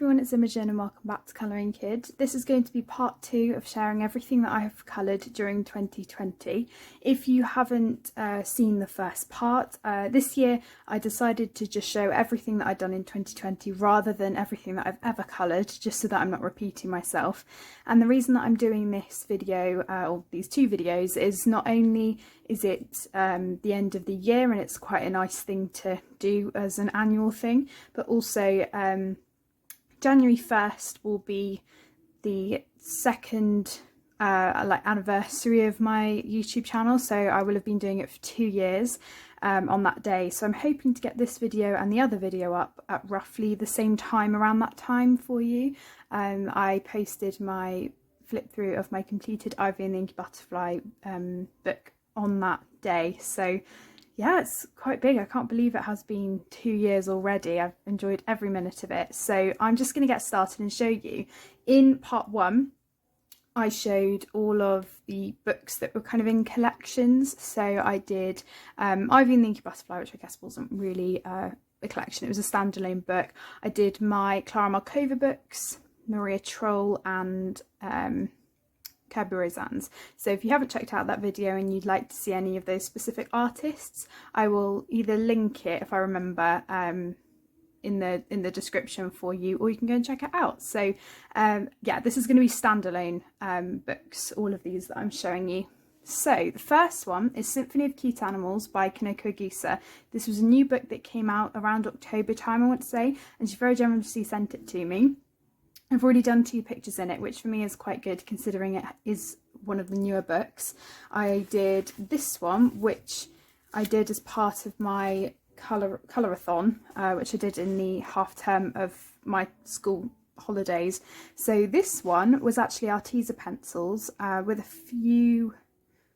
everyone, it's Imogen and welcome back to Colouring Kid. This is going to be part 2 of sharing everything that I have coloured during 2020. If you haven't seen the first part, this year I decided to just show everything that I'd done in 2020 rather than everything that I've ever coloured, just so that I'm not repeating myself. And the reason that I'm doing this video, or these 2 videos, is not only is it the end of the year and it's quite a nice thing to do as an annual thing, but also January 1st will be the second anniversary of my YouTube channel, so I will have been doing it for 2 years on that day. So I'm hoping to get this video and the other video up at roughly the same time, around that time for you. I posted my flip through of my completed Ivy and the Inky Butterfly book on that day, so yeah, it's quite big. I can't believe it has been 2 years already. I've enjoyed every minute of it. So I'm just going to get started and show you. In part 1, I showed all of the books that were kind of in collections. So I did Ivy and the Inky Butterfly, which I guess wasn't really a collection. It was a standalone book. I did my Clara Markova books, Maria Troll and Kerberos. So if you haven't checked out that video and you'd like to see any of those specific artists, I will either link it, if I remember, in the description for you, or you can go and check it out. So yeah, this is going to be standalone books, all of these that I'm showing you. So the first one is Symphony of Cute Animals by Kanoko Goosa. This was a new book that came out around October time, I want to say, and she very generously sent it to me. I've already done 2 pictures in it, which for me is quite good considering it is one of the newer books. I did this one, which I did as part of my colour-a-thon, which I did in the half term of my school holidays. So this one was actually Arteza pencils with a few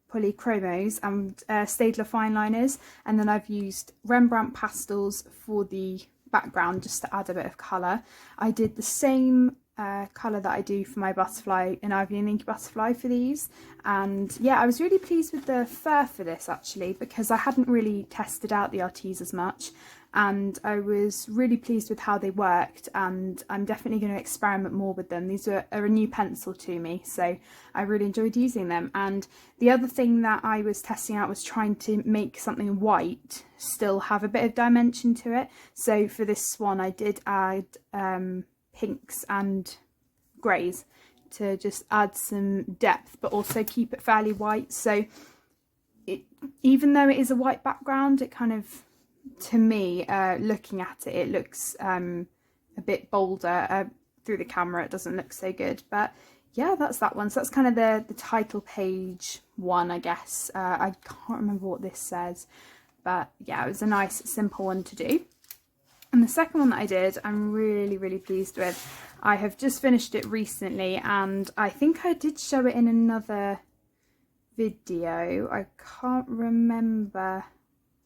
polychromos and Staedtler fine liners, and then I've used Rembrandt pastels for the background just to add a bit of colour. I did the same colour that I do for my butterfly in Ivy and Inky Butterfly for these, and yeah, I was really pleased with the fur for this actually, because I hadn't really tested out the Artezas much, and I was really pleased with how they worked, and I'm definitely going to experiment more with them. These are a new pencil to me, so I really enjoyed using them. And the other thing that I was testing out was trying to make something white still have a bit of dimension to it. So for this one I did add pinks and greys to just add some depth, but also keep it fairly white. So even though it is a white background, it kind of, to me, looking at it, it looks a bit bolder. Through the camera it doesn't look so good, but yeah, that's that one. So that's kind of the title page one, I guess. I can't remember what this says, but yeah, it was a nice simple one to do. And the second one that I did, I'm really pleased with. I have just finished it recently, and I think I did show it in another video. I can't remember.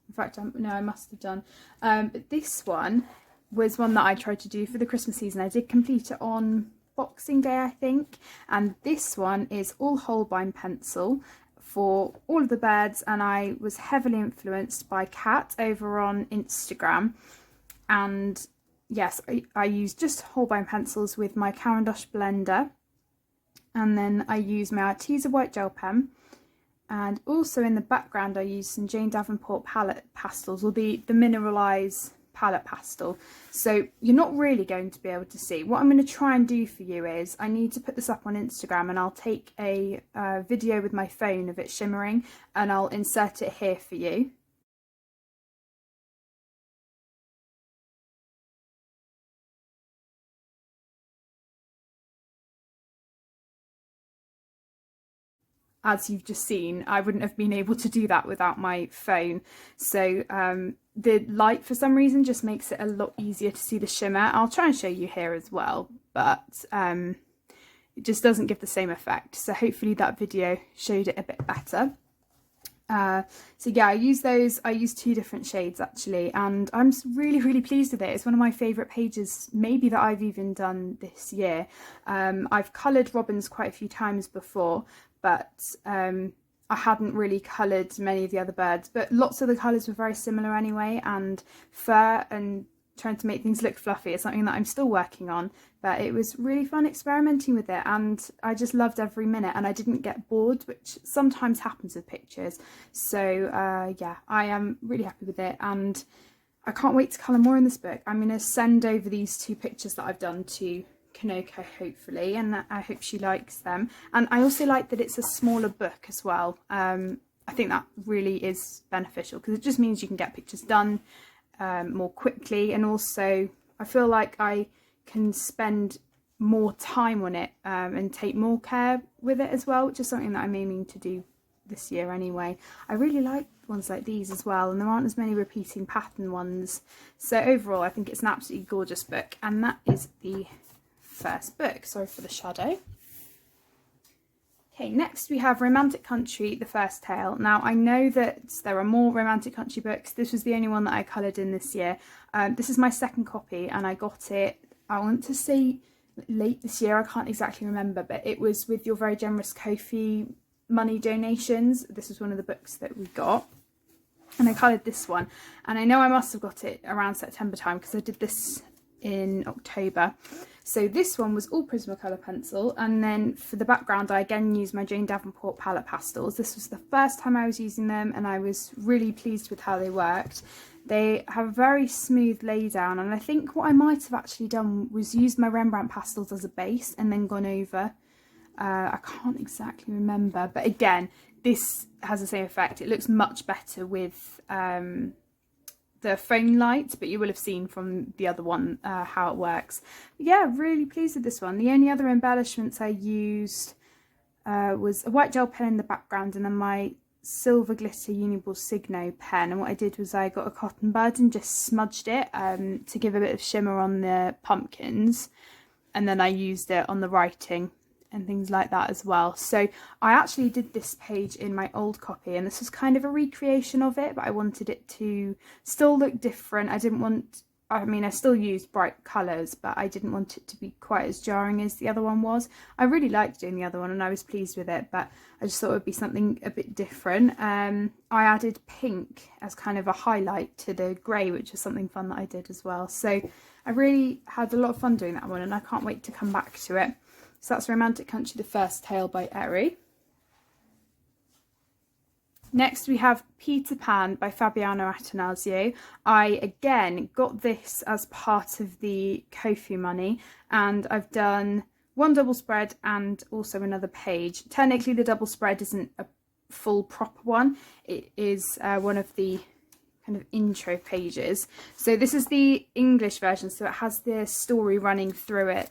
In fact, no, I must have done. But this one was one that I tried to do for the Christmas season. I did complete it on Boxing Day, I think. And this one is all Holbein pencil for all of the birds, and I was heavily influenced by Kat over on Instagram. And yes, I used just Holbein pencils with my Caran d'Ache blender, and then I used my Arteza white gel pen, and also in the background I used some Jane Davenport palette pastels, or the Mineralize palette pastel. So you're not really going to be able to see. What I'm going to try and do for you is, I need to put this up on Instagram, and I'll take a video with my phone of it shimmering, and I'll insert it here for you. As you've just seen, I wouldn't have been able to do that without my phone. So the light for some reason just makes it a lot easier to see the shimmer. I'll try and show you here as well, but it just doesn't give the same effect. So hopefully that video showed it a bit better. So yeah, I used 2 different shades actually, and I'm really pleased with it. It's one of my favourite pages maybe that I've even done this year. I've coloured robins quite a few times before, but I hadn't really coloured many of the other birds, but lots of the colours were very similar anyway, and fur and trying to make things look fluffy is something that I'm still working on, but it was really fun experimenting with it, and I just loved every minute, and I didn't get bored, which sometimes happens with pictures. So yeah, I am really happy with it, and I can't wait to colour more in this book. I'm going to send over these 2 pictures that I've done to Kanoko, hopefully, and I hope she likes them. And I also like that it's a smaller book as well. I think that really is beneficial, because it just means you can get pictures done more quickly, and also I feel like I can spend more time on it and take more care with it as well, which is something that I'm aiming to do this year anyway. I really like ones like these as well, and there aren't as many repeating pattern ones. So overall I think it's an absolutely gorgeous book, and that is the first book. Sorry for the shadow. Okay, next we have Romantic Country, the first tale. Now, I know that there are more Romantic Country books. This was the only one that I coloured in this year. This is my second copy, and I got it, I want to say late this year, I can't exactly remember, but it was with your very generous Ko-fi money donations. This was one of the books that we got, and I coloured this one. And I know I must have got it around September time, because I did this in October. So this one was all Prismacolor pencil, and then for the background I again used my Jane Davenport palette pastels. This was the first time I was using them, and I was really pleased with how they worked. They have a very smooth lay down, and I think what I might have actually done was used my Rembrandt pastels as a base and then gone over. I can't exactly remember, but again, this has the same effect. It looks much better with the phone light, but you will have seen from the other one how it works. But yeah, really pleased with this one. The only other embellishments I used was a white gel pen in the background, and then my silver glitter Uniball Signo pen. And what I did was I got a cotton bud and just smudged it to give a bit of shimmer on the pumpkins, and then I used it on the writing and things like that as well. So I actually did this page in my old copy, and this was kind of a recreation of it, but I wanted it to still look different. I didn't want, I mean, I still used bright colours, but I didn't want it to be quite as jarring as the other one was. I really liked doing the other one and I was pleased with it, but I just thought it would be something a bit different. I added pink as kind of a highlight to the grey, which was something fun that I did as well. So I really had a lot of fun doing that one, and I can't wait to come back to it. So that's Romantic Country, the first tale by Eri. Next we have Peter Pan by Fabiano Atanasio. I again got this as part of the Ko-fi money, and I've done one double spread and also another page. Technically the double spread isn't a full proper one. It is one of the kind of intro pages. So this is the English version, so it has the story running through it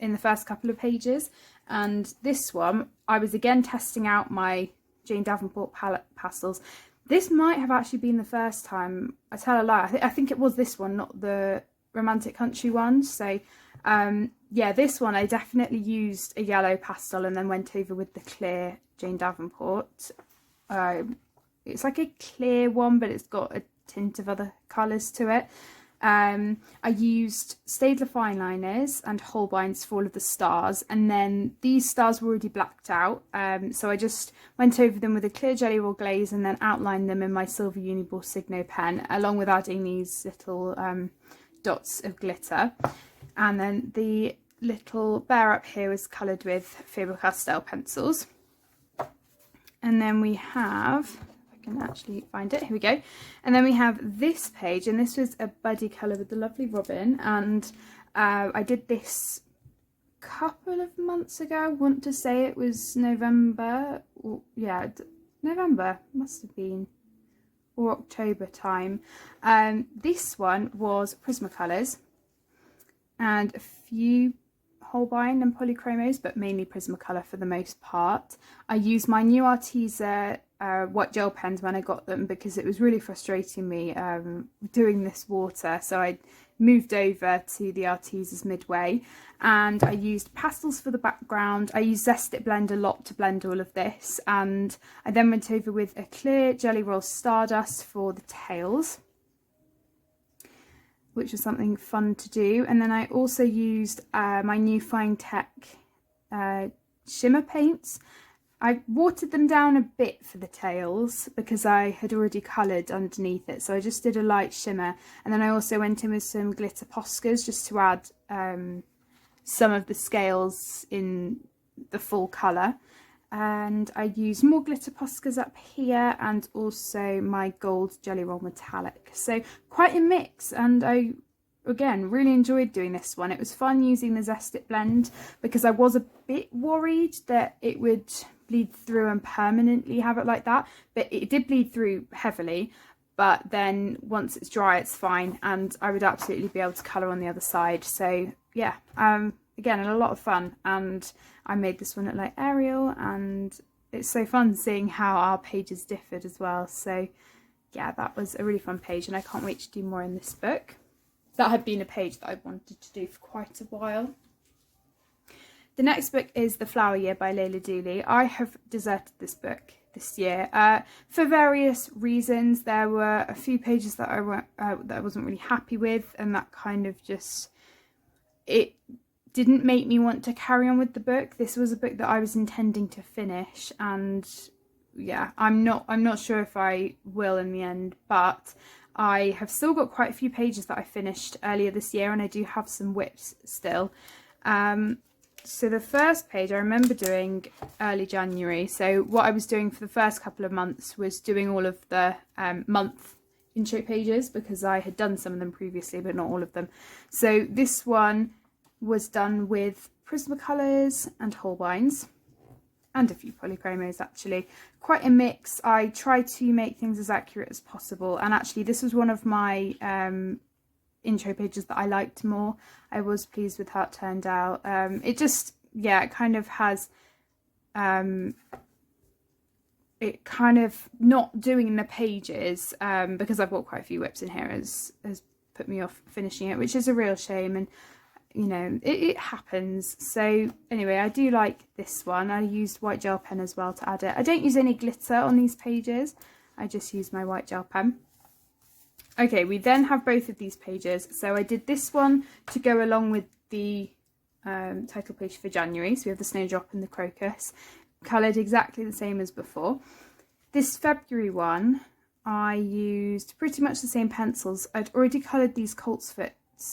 in the first couple of pages. And this one I was again testing out my Jane Davenport palette pastels. This might have actually been the first time. I tell a lie, I think it was this one, not the Romantic Country one. So yeah, this one I definitely used a yellow pastel and then went over with the clear Jane Davenport. It's like a clear one, but it's got a tint of other colours to it. I used Staedtler fine liners and Holbein's for all of the stars, and then these stars were already blacked out, so I just went over them with a clear Jelly Roll glaze and then outlined them in my silver Uniball Signo pen, along with adding these little dots of glitter. And then the little bear up here was coloured with Faber-Castell pencils. And then we have, can actually find it, here we go, and then we have this page, and this was a buddy colour with the lovely Robin, and I did this a couple of months ago. I want to say it was November, or, yeah, November must have been, or October time. This one was Prismacolors and a few Holbein and polychromos, but mainly Prismacolor for the most part. I used my new Arteza white gel pens when I got them, because it was really frustrating me doing this water, so I moved over to the Artezas Midway, and I used pastels for the background. I used Zest It Blend a lot to blend all of this, and I then went over with a clear Jelly Roll Stardust for the tails, which was something fun to do. And then I also used my new Fine Tech shimmer paints. I watered them down a bit for the tails because I had already coloured underneath it, so I just did a light shimmer, and then I also went in with some glitter Poscas just to add some of the scales in the full colour. And I used more glitter Poscas up here and also my gold Jelly Roll Metallic. So quite a mix, and I, again, really enjoyed doing this one. It was fun using the Zest-It blend because I was a bit worried that it would bleed through and permanently have it like that. But it did bleed through heavily, but then once it's dry, it's fine. And I would absolutely be able to colour on the other side. So yeah, again, a lot of fun, and I made this one at like Arial, and it's so fun seeing how our pages differed as well. So yeah, that was a really fun page, and I can't wait to do more in this book. That had been a page that I wanted to do for quite a while. The next book is The Flower Year by Laila Dooley. I have deserted this book this year for various reasons. There were a few pages that I wasn't really happy with, and that kind of just, it didn't make me want to carry on with the book. This was a book that I was intending to finish, and yeah, I'm not sure if I will in the end, but I have still got quite a few pages that I finished earlier this year, and I do have some whips still. So the first page I remember doing early January. So what I was doing for the first couple of months was doing all of the month intro pages, because I had done some of them previously but not all of them. So this one was done with Prismacolors and Holbeins, and a few polychromos actually. Quite a mix. I tried to make things as accurate as possible, and actually this was one of my intro pages that I liked more. I was pleased with how it turned out. It just, yeah, it kind of has, it kind of not doing the pages, because I've got quite a few whips in here, has put me off finishing it, which is a real shame, and you know, it happens. So anyway, I do like this one. I used white gel pen as well to add it. I don't use any glitter on these pages. I just use my white gel pen. Okay, we then have both of these pages. So I did this one to go along with the title page for January. So we have the Snowdrop and the Crocus, coloured exactly the same as before. This February one, I used pretty much the same pencils. I'd already coloured these Coltsfoot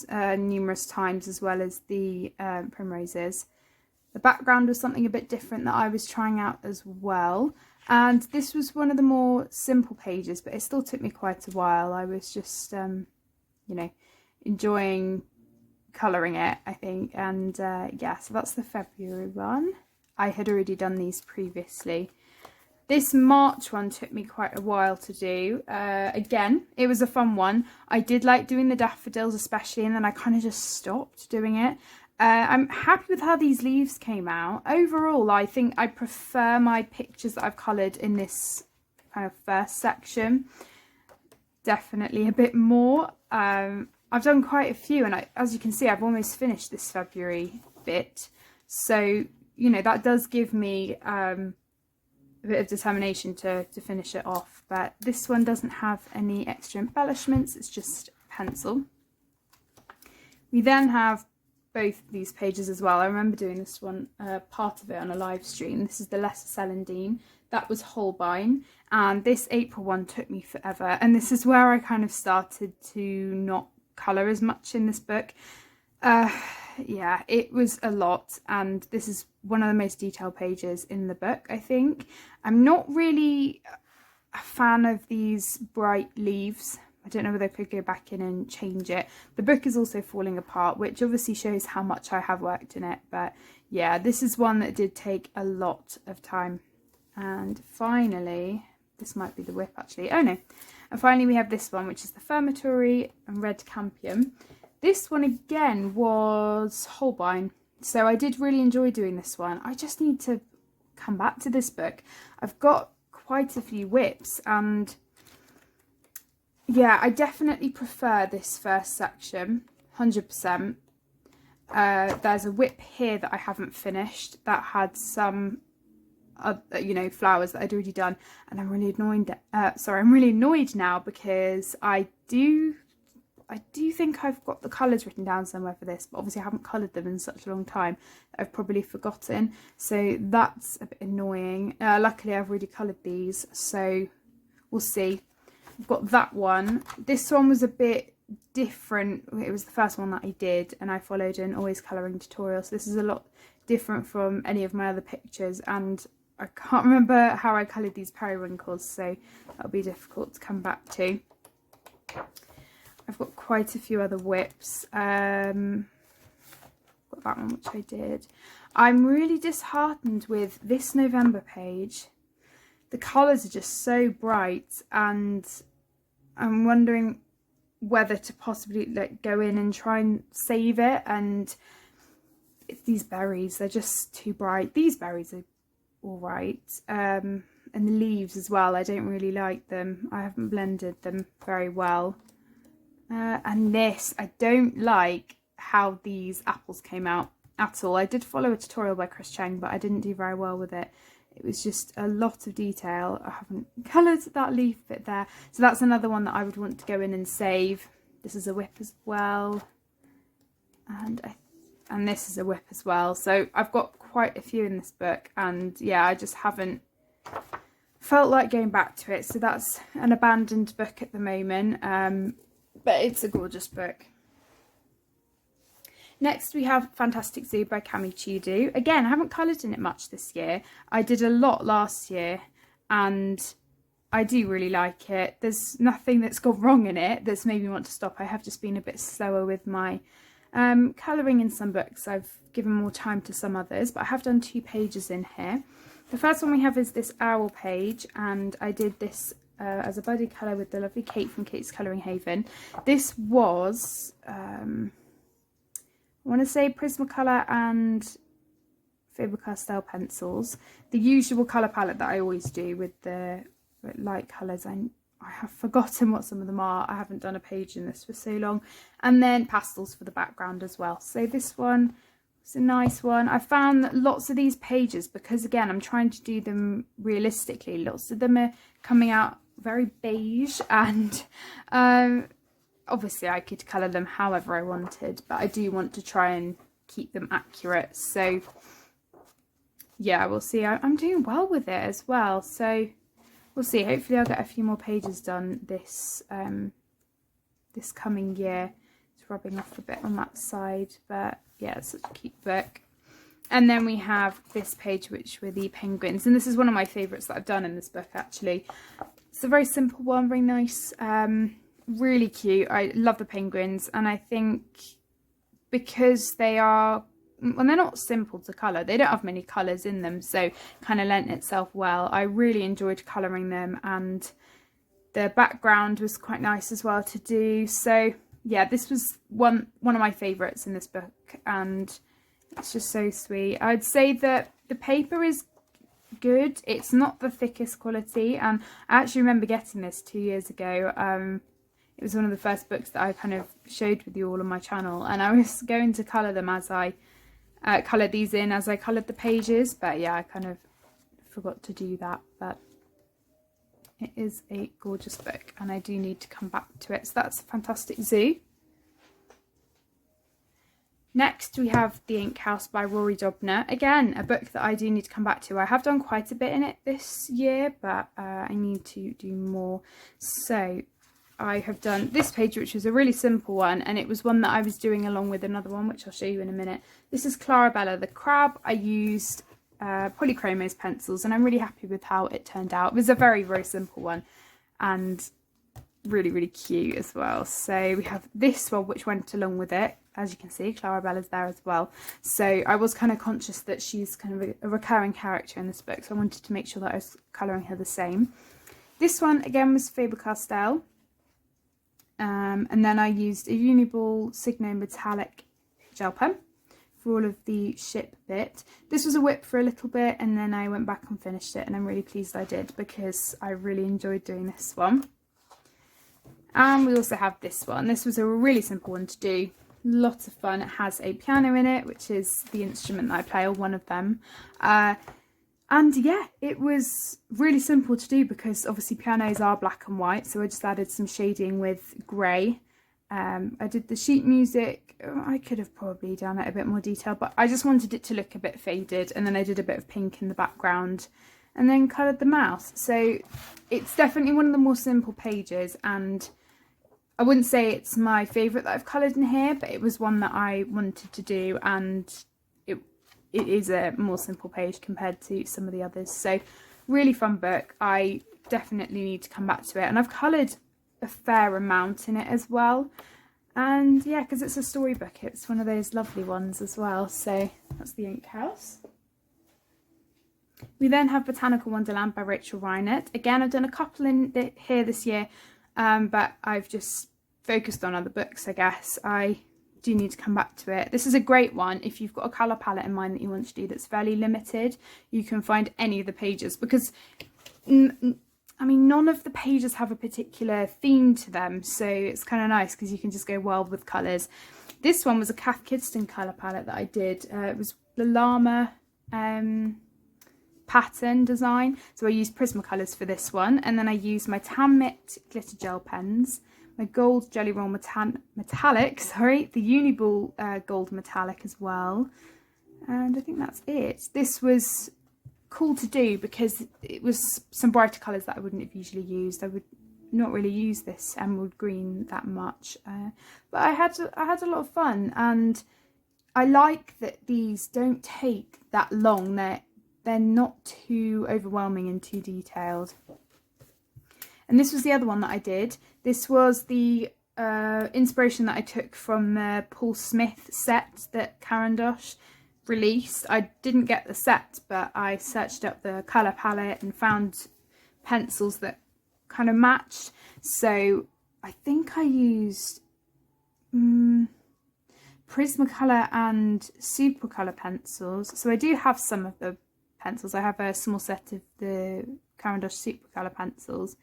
numerous times, as well as the Primroses. The background was something a bit different that I was trying out as well, and this was one of the more simple pages, but it still took me quite a while. I was just you know, enjoying colouring it, I think. And yeah, so that's the February one. I had already done these previously. This March one took me quite a while to do. Again, it was a fun one. I did like doing the daffodils especially, and then I kind of just stopped doing it. I'm happy with how these leaves came out. Overall, I think I prefer my pictures that I've coloured in this kind of first section. Definitely a bit more. I've done quite a few, and as you can see, I've almost finished this February bit. So, you know, that does give me a bit of determination to finish it off. But this one doesn't have any extra embellishments, it's just pencil. We then have both these pages as well. I remember doing this one, part of it on a live stream. This is the Lesser Celandine. That was Holbein, and this April one took me forever, and this is where I kind of started to not colour as much in this book. Yeah, it was a lot, and this is one of the most detailed pages in the book, I think. I'm not really a fan of these bright leaves. I don't know whether I could go back in and change it. The book is also falling apart, which obviously shows how much I have worked in it. But yeah, this is one that did take a lot of time. And finally, this might be the whip actually. Oh no. And finally we have this one, which is the Furmatory and Red Campion. This one again was Holbein. So I did really enjoy doing this one. I just need to come back to this book. I've got quite a few whips, and yeah, I definitely prefer this first section, 100%. There's a whip here that I haven't finished that had some, you know, flowers that I'd already done, and I'm really annoyed. I'm really annoyed now because I I do think I've got the colours written down somewhere for this, but obviously I haven't coloured them in such a long time that I've probably forgotten. So that's a bit annoying. Luckily I've already coloured these, so we'll see. I've got that one. This one was a bit different. It was the first one that I did, and I followed an always colouring tutorial. So this is a lot different from any of my other pictures, and I can't remember how I coloured these periwinkles, so that'll be difficult to come back to. I've got quite a few other whips. Got that one, which I did. I'm really disheartened with this November page. The colours are just so bright, and I'm wondering whether to possibly like go in and try and save it. And it's these berries, they're just too bright. These berries are all right, and the leaves as well, I don't really like them. I haven't blended them very well. And this, I don't like how these apples came out at all. I did follow a tutorial by Chris Cheng, but I didn't do very well with it. It was just a lot of detail. I haven't coloured that leaf bit there. So that's another one that I would want to go in and save. This is a whip as well. And this is a whip as well. So I've got quite a few in this book, and yeah, I just haven't felt like going back to it. So that's an abandoned book at the moment. But it's a gorgeous book. Next we have Fantastic Zoo by Cami Chu. Again, I haven't coloured in it much this year. I did a lot last year, and I do really like it. There's nothing that's gone wrong in it that's made me want to stop. I have just been a bit slower with my colouring in some books. I've given more time to some others, but I have done 2 pages in here. The first one we have is this owl page, and I did this as a buddy colour with the lovely Kate from Kate's Colouring Haven. This was, I want to say Prismacolor and Faber-Castell pencils. The usual colour palette that I always do with the light colours. I have forgotten what some of them are. I haven't done a page in this for so long. And then pastels for the background as well. So this one was a nice one. I found that lots of these pages, because again, I'm trying to do them realistically, lots of them are coming out very beige, and obviously I could colour them however I wanted, but I do want to try and keep them accurate. So yeah, we'll see. I'm doing well with it as well, so we'll see. Hopefully I'll get a few more pages done this this coming year. It's rubbing off a bit on that side, but yeah, it's such a cute book. And then we have this page, which were the penguins, and this is one of my favourites that I've done in this book actually. It's a very simple one, very nice, really cute. I love the penguins, and I think because they are, well, they're not simple to colour, they don't have many colours in them, so kind of lent itself well. I really enjoyed colouring them, and the background was quite nice as well to do. So yeah, this was one of my favourites in this book, and it's just so sweet. I'd say that the paper is good. It's not the thickest quality, and I actually remember getting this 2 years ago. It was one of the first books that I kind of showed with you all on my channel, and I was going to colour them as I coloured these in as I coloured the pages, but yeah, I kind of forgot to do that. But it is a gorgeous book, and I do need to come back to it. So that's Fantastic Zoo. Next we have The Ink House by Rory Dobner. Again, a book that I do need to come back to. I have done quite a bit in it this year, but I need to do more. So I have done this page, which was a really simple one, and it was one that I was doing along with another one, which I'll show you in a minute. This is Clarabella the Crab. I used Polychromos pencils, and I'm really happy with how it turned out. It was a very, very simple one, and really, really cute as well. So we have this one, which went along with it. As you can see, Clarabella's there as well. So I was kind of conscious that she's kind of a recurring character in this book, so I wanted to make sure that I was colouring her the same. This one, again, was Faber-Castell. And then I used a Uniball Signo Metallic gel pen for all of the ship bit. This was a whip for a little bit, and then I went back and finished it, and I'm really pleased I did, because I really enjoyed doing this one. And we also have this one. This was a really simple one to do. Lots of fun. It has a piano in it, which is the instrument that I play, or one of them. And yeah, it was really simple to do, because obviously pianos are black and white, so I just added some shading with grey, I did the sheet music. I could have probably done it a bit more detail, but I just wanted it to look a bit faded, and then I did a bit of pink in the background and then coloured the mouse. So it's definitely one of the more simple pages, and I wouldn't say it's my favourite that I've coloured in here, but it was one that I wanted to do, and it is a more simple page compared to some of the others. So really fun book. I definitely need to come back to it, and I've coloured a fair amount in it as well. And yeah, because it's a storybook, it's one of those lovely ones as well. So that's the Ink House. We then have Botanical Wonderland by Rachel Weinert. Again, I've done a couple in here this year, but I've just focused on other books, I guess. I do need to come back to it. This is a great one if you've got a colour palette in mind that you want to do that's fairly limited. You can find any of the pages, because I mean, none of the pages have a particular theme to them, so it's kind of nice because you can just go wild with colours. This one was a Kath Kidston colour palette that I did. It was the llama pattern design, so I used Prismacolors for this one, and then I used my Tan Mitt glitter gel pens, my gold Jelly Roll metallic, the Uniball gold metallic as well, and I think that's it. This was cool to do because it was some brighter colours that I wouldn't have usually used. I would not really use this emerald green that much, but I had a lot of fun, and I like that these don't take that long. They're not too overwhelming and too detailed. And this was the other one that I did. This was the inspiration that I took from the Paul Smith set that Carandosh released. I didn't get the set, but I searched up the colour palette and found pencils that kind of matched. So I think I used Prismacolor and Supracolor pencils. So I do have some of the pencils. I have a small set of the Carandosh Supracolor pencils,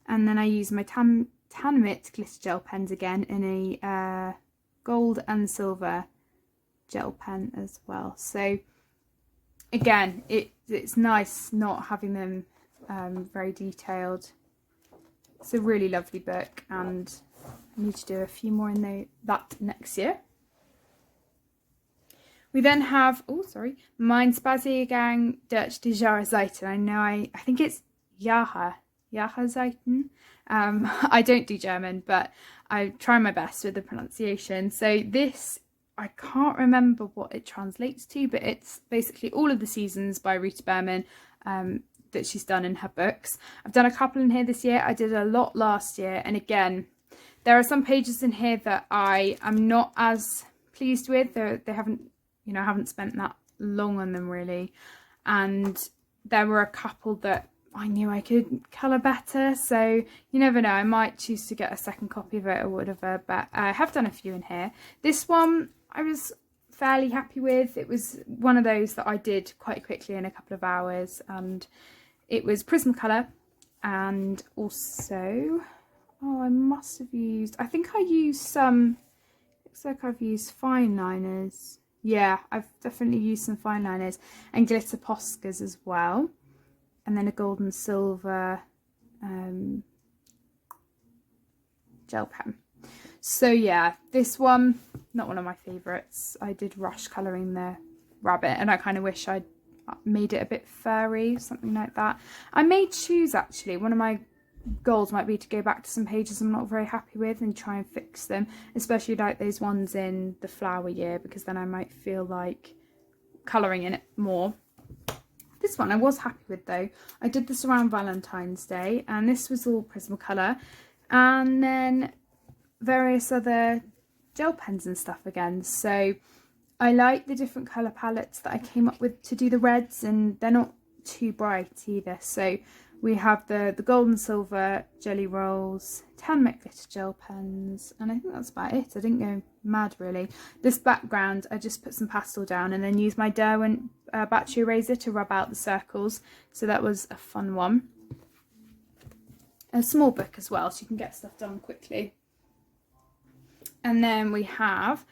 and then I use my Tan Mitt glitter gel pens again in a gold and silver gel pen as well. So again, it's nice not having them very detailed. It's a really lovely book, and I need to do a few more in that next year. We then have, Mein Spaziergang durch die Jahreszeiten. I know I think it's Jahreszeiten. I don't do German, but I try my best with the pronunciation. So this, I can't remember what it translates to, but it's basically all of the seasons by Ruta Berman that she's done in her books. I've done a couple in here this year. I did a lot last year, and again, there are some pages in here that I am not as pleased with. They haven't, I haven't spent that long on them really, and there were a couple that I knew I could colour better, so you never know, I might choose to get a second copy of it or whatever, but I have done a few in here. This one I was fairly happy with. It was one of those that I did quite quickly in a couple of hours, and it was Prismacolor, and also, I must have used, I think I used some, looks like I've used fine liners. Yeah, I've definitely used some fine liners and glitter Poscas as well. And then a gold and silver gel pen. So yeah, this one, not one of my favourites. I did rush colouring the rabbit, and I kind of wish I'd made it a bit furry, something like that. I may choose, actually, one of my goals might be to go back to some pages I'm not very happy with and try and fix them, especially like those ones in the flower year, because then I might feel like colouring in it more. This one I was happy with though. I did this around Valentine's Day, and this was all Prismacolor, and then various other gel pens and stuff again. So I like the different colour palettes that I came up with to do the reds, and they're not too bright either. So we have the gold and silver jelly rolls, Tan Mitt glitter gel pens, and I think that's about it. I didn't go mad really. This background, I just put some pastel down and then used my Derwent battery eraser to rub out the circles. So that was a fun one. A small book as well, so you can get stuff done quickly. And then we have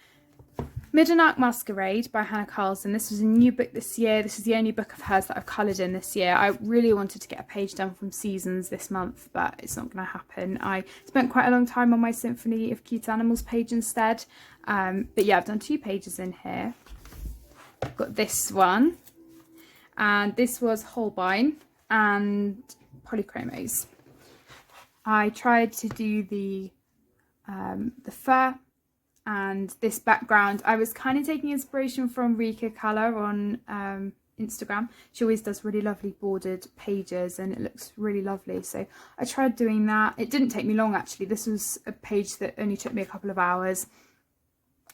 Midnight Masquerade by Hannah Carlson. This was a new book this year. This is the only book of hers that I've coloured in this year. I really wanted to get a page done from Seasons this month, but it's not going to happen. I spent quite a long time on my Symphony of Cute Animals page instead. But yeah, I've done 2 pages in here. I've got this one, and this was Holbein and Polychromos. I tried to do the fur and this background. I was kind of taking inspiration from Rika Colour on Instagram. She always does really lovely bordered pages and it looks really lovely, so I tried doing that. It didn't take me long actually. This was a page that only took me a couple of hours.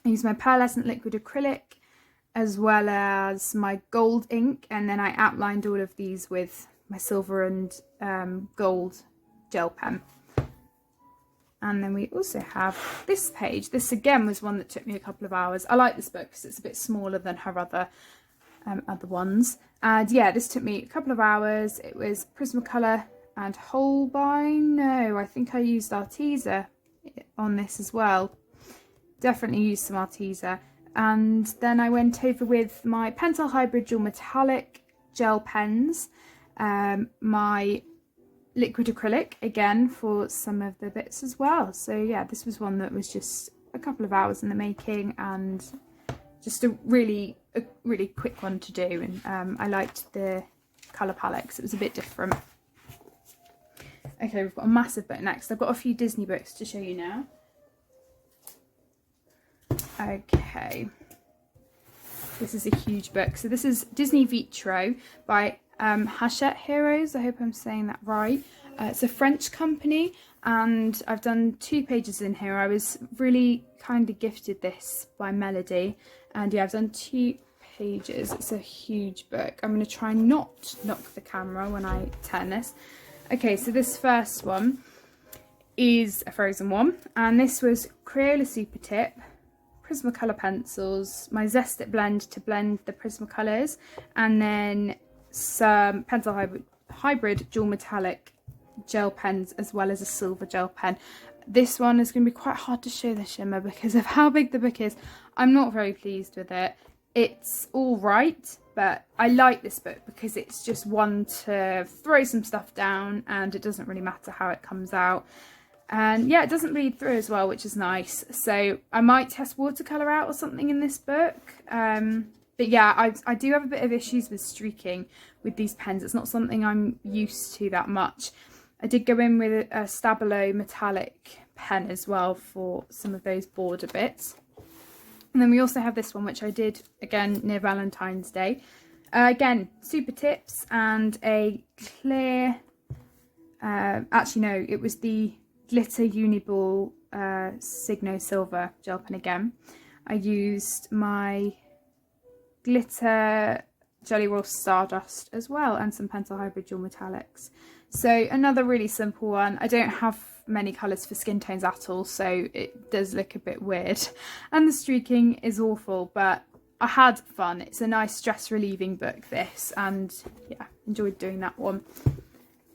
I used my pearlescent liquid acrylic as well as my gold ink, and then I outlined all of these with my silver and gold gel pen. And then we also have this page. This again was one that took me a couple of hours. I like this book because it's a bit smaller than her other ones. And yeah, this took me a couple of hours. It was Prismacolor and Holbein. No, I think I used Arteza on this as well. Definitely used some Arteza. And then I went over with my Pentel Hybrid Dual Metallic gel pens, my liquid acrylic again for some of the bits as well. So yeah, this was one that was just a couple of hours in the making and just a really quick one to do. And I liked the colour palette because it was a bit different. Okay, we've got a massive book next. I've got a few Disney books to show you now. Okay, this is a huge book. So this is Disney Vitro by Hachette Heroes. I hope I'm saying that right. It's a French company and I've done 2 pages in here. I was really kindly gifted this by Melody, and yeah, I've done 2 pages. It's a huge book. I'm going to try not to knock the camera when I turn this. Okay, so this first one is a Frozen one, and this was Crayola Super Tip, Prismacolor pencils, my Zest It blend to blend the Prismacolors, and then some Pentel Hybrid Dual Metallic gel pens as well as a silver gel pen. This one is going to be quite hard to show the shimmer because of how big the book is. I'm not very pleased with it. It's all right, but I like this book because it's just one to throw some stuff down and it doesn't really matter how it comes out. And yeah, it doesn't bleed through as well, which is nice. So I might test watercolour out or something in this book. But yeah, I do have a bit of issues with streaking with these pens. It's not something I'm used to that much. I did go in with a Stabilo metallic pen as well for some of those border bits. And then we also have this one, which I did again near Valentine's Day. Again, Super Tips and a clear, actually no, it was the Glitter Uniball Signo Silver gel pen again. I used my Glitter Jelly Roll Stardust as well and some Pentel Hybrid Dual Metallics. So another really simple one. I don't have many colours for skin tones at all, so it does look a bit weird. And the streaking is awful, but I had fun. It's a nice stress relieving book, this, and yeah, enjoyed doing that one.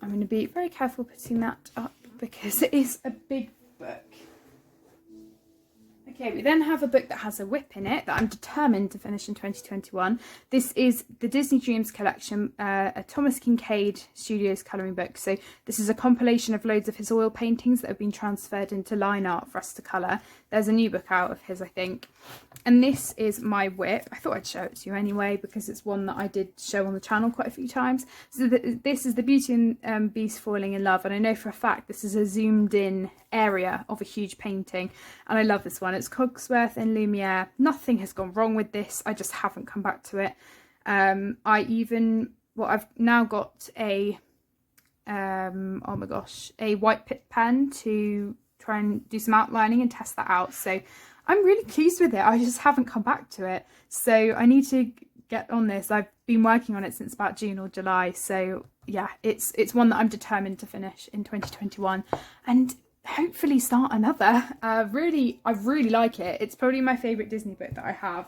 I'm going to be very careful putting that up because it is a big book. Okay, we then have a book that has a whip in it that I'm determined to finish in 2021. This is the Disney Dreams collection, a Thomas Kincaid Studios colouring book. So this is a compilation of loads of his oil paintings that have been transferred into line art for us to colour. There's a new book out of his, I think. And this is my whip. I thought I'd show it to you anyway because it's one that I did show on the channel quite a few times. So this is the Beauty and Beast Falling in Love, and I know for a fact this is a zoomed in area of a huge painting, and I love this one. It's Cogsworth and Lumiere. Nothing has gone wrong with this, I just haven't come back to it. I've now got a oh my gosh, a white pit pen to try and do some outlining and test that out, so I'm really pleased with it. I just haven't come back to it, so I need to get on this. I've been working on it since about June or July, so yeah, it's one that I'm determined to finish in 2021 and hopefully start another. I really like it. It's probably my favourite Disney book that I have.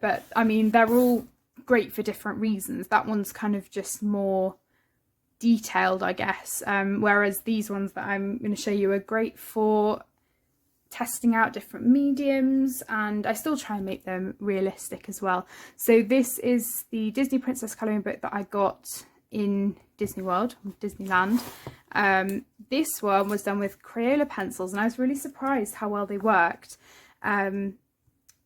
But I mean, they're all great for different reasons. That one's kind of just more detailed, I guess, whereas these ones that I'm going to show you are great for testing out different mediums, and I still try and make them realistic as well. So this is the Disney Princess colouring book that I got in Disney World, Disneyland. This one was done with Crayola pencils, and I was really surprised how well they worked.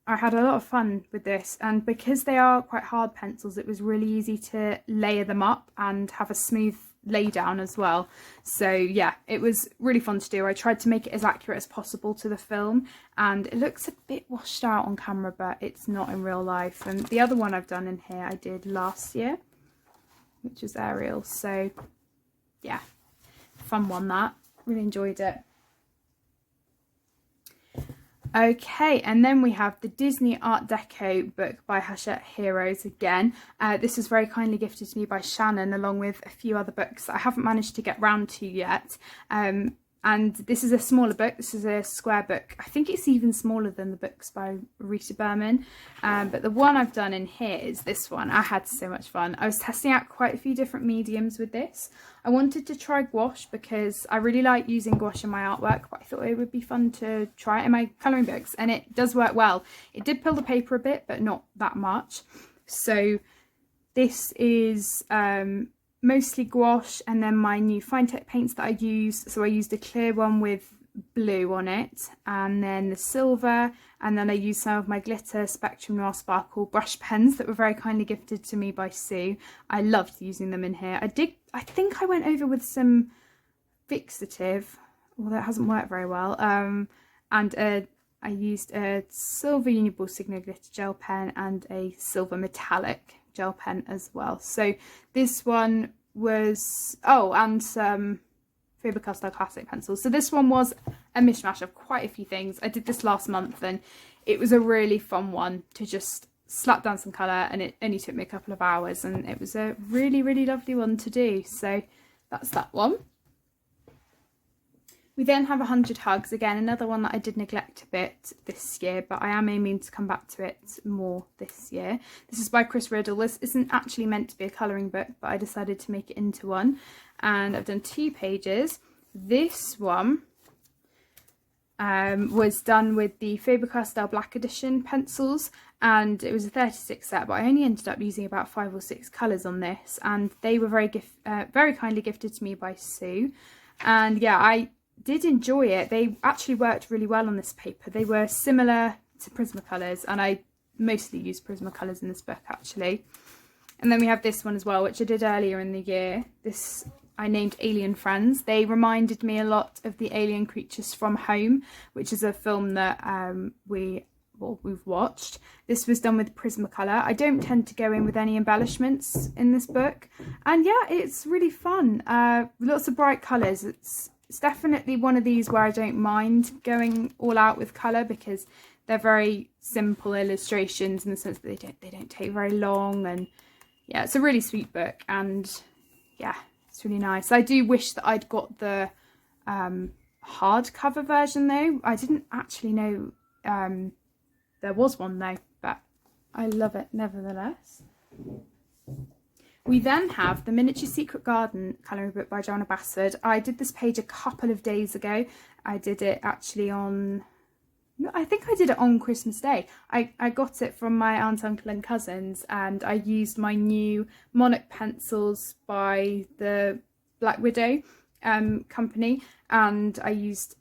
I had a lot of fun with this, and because they are quite hard pencils, it was really easy to layer them up and have a smooth lay down as well. So yeah, it was really fun to do. I tried to make it as accurate as possible to the film, and it looks a bit washed out on camera, but it's not in real life. And the other one I've done in here I did last year, which is Ariel. So yeah, fun one that. Really enjoyed it. Okay, and then we have the Disney Art Deco book by Hachette Heroes again. This was very kindly gifted to me by Shannon, along with a few other books that I haven't managed to get round to yet. And this is a smaller book. This is a square book. I think it's even smaller than the books by Rita Berman. But the one I've done in here is this one. I had so much fun. I was testing out quite a few different mediums with this. I wanted to try gouache because I really like using gouache in my artwork, but I thought it would be fun to try it in my colouring books, and it does work well. It did pull the paper a bit, but not that much. So this is mostly gouache, and then my new fine tip paints that I use. So I used a clear one with blue on it, and then the silver, and then I used some of my glitter Spectrum Noir Sparkle brush pens that were very kindly gifted to me by Sue. I loved using them in here. I think I went over with some fixative, although it hasn't worked very well, and I used a silver Uniball Signo glitter gel pen and a silver metallic gel pen as well. So this one was, oh, and some Faber-Castell Classic pencils. So this one was a mishmash of quite a few things. I did this last month, and it was a really fun one to just slap down some colour, and it only took me a couple of hours, and it was a really, really lovely one to do. So that's that one. We then have 100 Hugs, again another one that I did neglect a bit this year, but I am aiming to come back to it more this year. This is by Chris Riddle. This isn't actually meant to be a colouring book, but I decided to make it into one, and I've done 2 pages. This one was done with the Faber-Castell Black Edition pencils, and it was a 36 set, but I only ended up using about 5 or 6 colours on this, and they were very kindly gifted to me by Sue. And yeah, I did enjoy it. They actually worked really well on this paper. They were similar to Prismacolors, and I mostly used Prismacolors in this book actually. And then we have this one as well, which I did earlier in the year. This I named Alien Friends. They reminded me a lot of the alien creatures from Home, which is a film that we've watched. This was done with Prismacolor. I don't tend to go in with any embellishments in this book, and yeah, it's really fun. Lots of bright colours. It's definitely one of these where I don't mind going all out with colour, because they're very simple illustrations in the sense that they don't take very long, and yeah, it's a really sweet book, and yeah, it's really nice. I do wish that I'd got the hardcover version though. I didn't actually know there was one though, but I love it nevertheless. We then have the Miniature Secret Garden colouring book by Joanna Bassford. I did this page a couple of days ago. I did it actually on, I think I did it on Christmas Day. I got it from my aunt, uncle and cousins, and I used my new Monarch pencils by the Black Widow company, and I used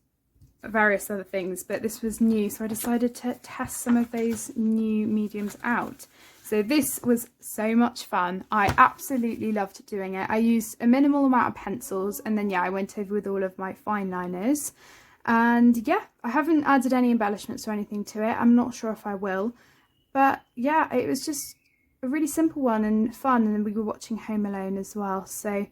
various other things, but this was new, so I decided to test some of those new mediums out. So this was so much fun. I absolutely loved doing it. I used a minimal amount of pencils, and then yeah, I went over with all of my fine liners. And yeah, I haven't added any embellishments or anything to it. I'm not sure if I will, but yeah, it was just a really simple one and fun. And then we were watching Home Alone as well, so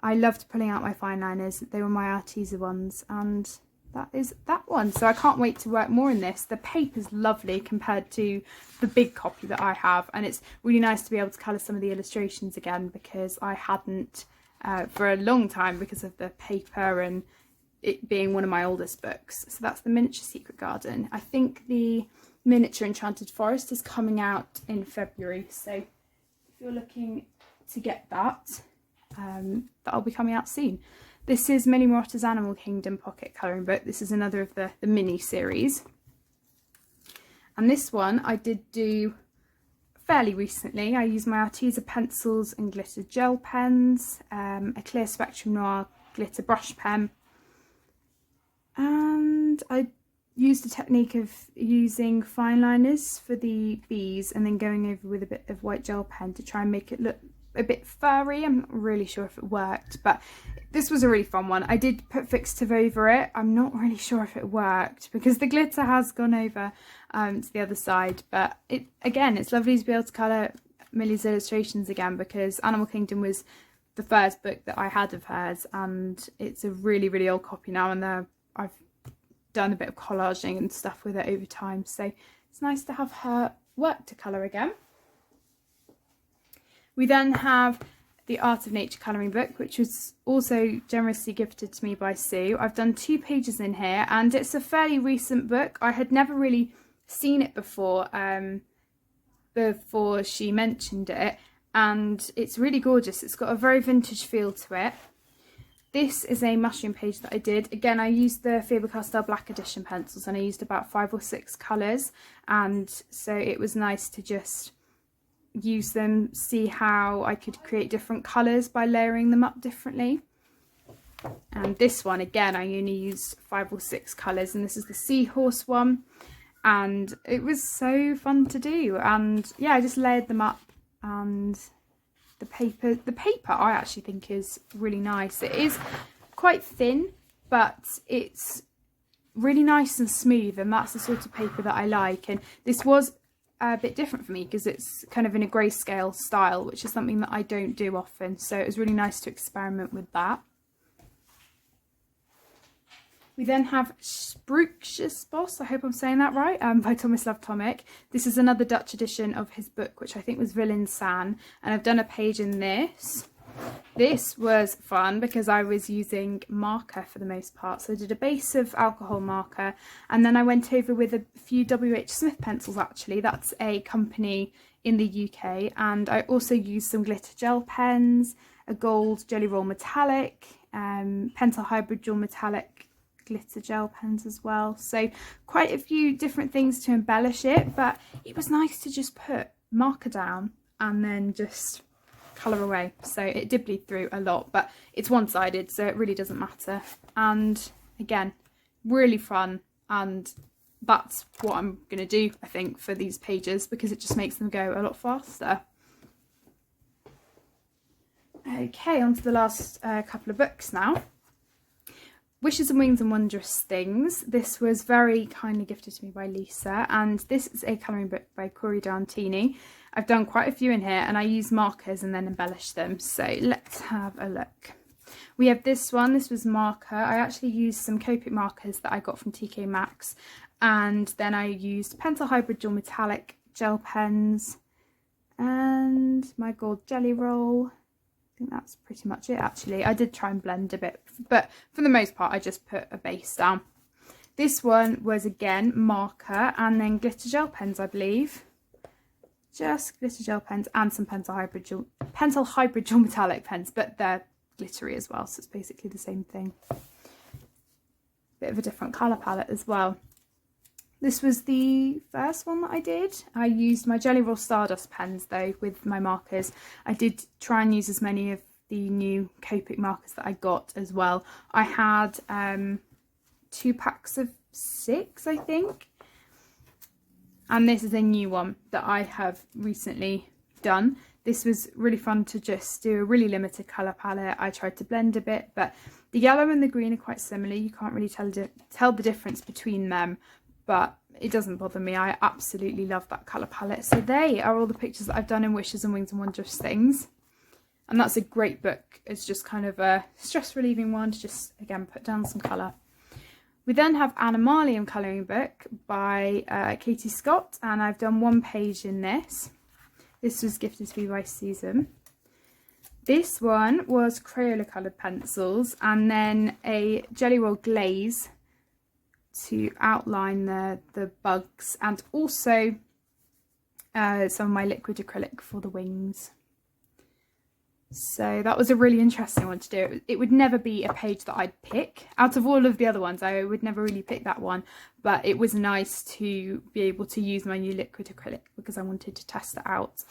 I loved pulling out my fine liners. They were my Arteza ones, and that is that one. So I can't wait to work more in this. The paper's lovely compared to the big copy that I have, and it's really nice to be able to colour some of the illustrations again, because I hadn't for a long time because of the paper and it being one of my oldest books. So that's the Miniature Secret Garden. I think the Miniature Enchanted Forest is coming out in February, so if you're looking to get that, that'll be coming out soon. This is Millie Marotta's Animal Kingdom pocket colouring book. This is another of the mini series. And this one I did do fairly recently. I used my Arteza pencils and glitter gel pens, a clear Spectrum Noir glitter brush pen, and I used the technique of using fine liners for the bees and then going over with a bit of white gel pen to try and make it look a bit furry. I'm not really sure if it worked, but this was a really fun one. I did put fixative over it. I'm not really sure if it worked because the glitter has gone over to the other side, but it's lovely to be able to colour Millie's illustrations again, because Animal Kingdom was the first book that I had of hers, and it's a really, really old copy now, and I've done a bit of collaging and stuff with it over time, so it's nice to have her work to colour again. We then have the Art of Nature colouring book, which was also generously gifted to me by Sue. I've done 2 pages in here, and it's a fairly recent book. I had never really seen it before she mentioned it, and it's really gorgeous. It's got a very vintage feel to it. This is a mushroom page that I did. Again, I used the Faber-Castell Black Edition pencils, and I used about 5 or 6 colours, and so it was nice to just use them, see how I could create different colours by layering them up differently. And this one, again, I only used 5 or 6 colours, and this is the seahorse one, and it was so fun to do. And yeah, I just layered them up, and the paper I actually think is really nice. It is quite thin, but it's really nice and smooth, and that's the sort of paper that I like. And this was a bit different for me because it's kind of in a grayscale style, which is something that I don't do often, so it was really nice to experiment with that. We then have Sprookjesbos, I hope I'm saying that right, by Thomas Love Tomic. This is another Dutch edition of his book, which I think was Villain San, and I've done a page in this. This was fun because I was using marker for the most part. So I did a base of alcohol marker, and then I went over with a few W.H. Smith pencils actually. That's a company in the UK. And I also used some glitter gel pens, a gold Jelly Roll metallic, Pentel Hybrid Dual metallic glitter gel pens as well. So quite a few different things to embellish it, but it was nice to just put marker down and then just colour away. So it did bleed through a lot, but it's one-sided, so it really doesn't matter. And again, really fun, and that's what I'm going to do, I think, for these pages, because it just makes them go a lot faster. Okay, on to the last couple of books now. Wishes and Wings and Wondrous Things. This was very kindly gifted to me by Lisa, and this is a colouring book by Corey D'Antini. I've done quite a few in here, and I use markers and then embellish them. So let's have a look. We have this one. This was marker. I actually used some Copic markers that I got from TK Maxx, and then I used Pentel Hybrid Dual Metallic gel pens and my gold Jelly Roll. I think that's pretty much it actually. I did try and blend a bit, but for the most part I just put a base down. This one was again marker and then glitter gel pens, I believe. Just glitter gel pens and some Pentel Hybrid Dual Metallic pens, but they're glittery as well, so it's basically the same thing. Bit of a different colour palette as well. This was the first one that I did. I used my Jelly Roll Stardust pens though with my markers. I did try and use as many of the new Copic markers that I got as well. I had 2 packs of 6, I think. And this is a new one that I have recently done. This was really fun to just do a really limited colour palette. I tried to blend a bit, but the yellow and the green are quite similar. You can't really tell the difference between them, but it doesn't bother me. I absolutely love that colour palette. So they are all the pictures that I've done in Wishes and Wings and Wondrous Things. And that's a great book. It's just kind of a stress relieving one to just, again, put down some colour. We then have Animalian colouring book by Katie Scott, and I've done 1 page in this. This was gifted to me by Susan. This one was Crayola coloured pencils and then a Jelly Roll glaze to outline the bugs, and also some of my liquid acrylic for the wings. So that was a really interesting one to do. It would never be a page that I'd pick. Out of all of the other ones, I would never really pick that one. But it was nice to be able to use my new liquid acrylic because I wanted to test it out.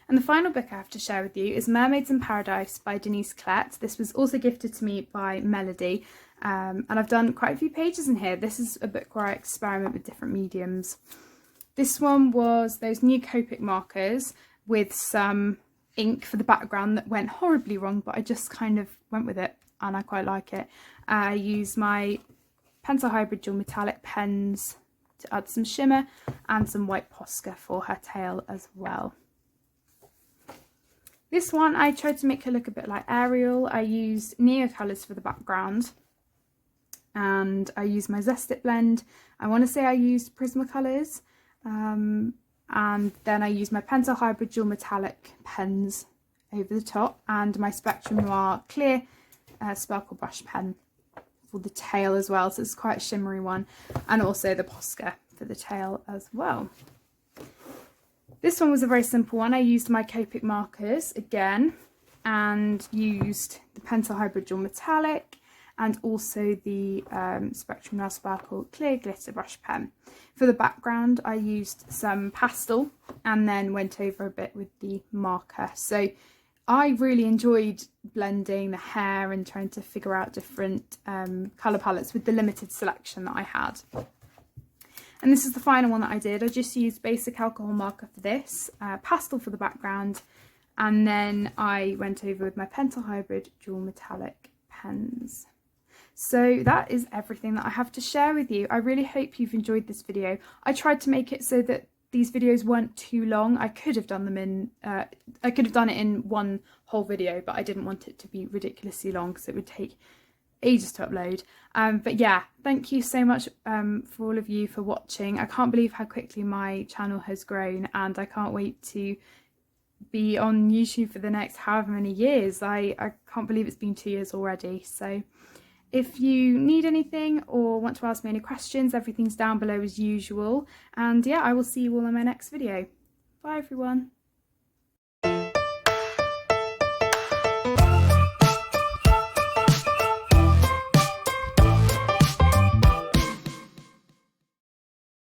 And the final book I have to share with you is Mermaids in Paradise by Denise Klett. This was also gifted to me by Melody. And I've done quite a few pages in here. This is a book where I experiment with different mediums. This one was those new Copic markers with some ink for the background that went horribly wrong, but I just kind of went with it and I quite like it. I use my Pencil Hybrid Dual Metallic pens to add some shimmer and some white Posca for her tail as well. This one I tried to make her look a bit like Ariel. I used Neo colours for the background and I used my Zest-It blend. I want to say I used Prismacolors. And then I use my Pencil Hybrid Dual Metallic pens over the top and my Spectrum Noir clear sparkle brush pen for the tail as well, so it's quite a shimmery one, and also the Posca for the tail as well. This one was a very simple one. I used my Copic markers again and used the Pencil Hybrid Dual Metallic and also the Spectrum Noir Sparkle Clear Glitter Brush Pen. For the background I used some pastel and then went over a bit with the marker. So I really enjoyed blending the hair and trying to figure out different colour palettes with the limited selection that I had. And this is the final one that I did. I just used basic alcohol marker for this, pastel for the background, and then I went over with my Pencil Hybrid Dual Metallic pens. So that is everything that I have to share with you. I really hope you've enjoyed this video. I tried to make it so that these videos weren't too long. I could have done them in, I could have done it in one whole video, but I didn't want it to be ridiculously long because it would take ages to upload. But yeah, thank you so much for all of you for watching. I can't believe how quickly my channel has grown and I can't wait to be on YouTube for the next however many years. I can't believe it's been 2 years already. So if you need anything or want to ask me any questions, everything's down below as usual. And yeah, I will see you all in my next video. Bye everyone.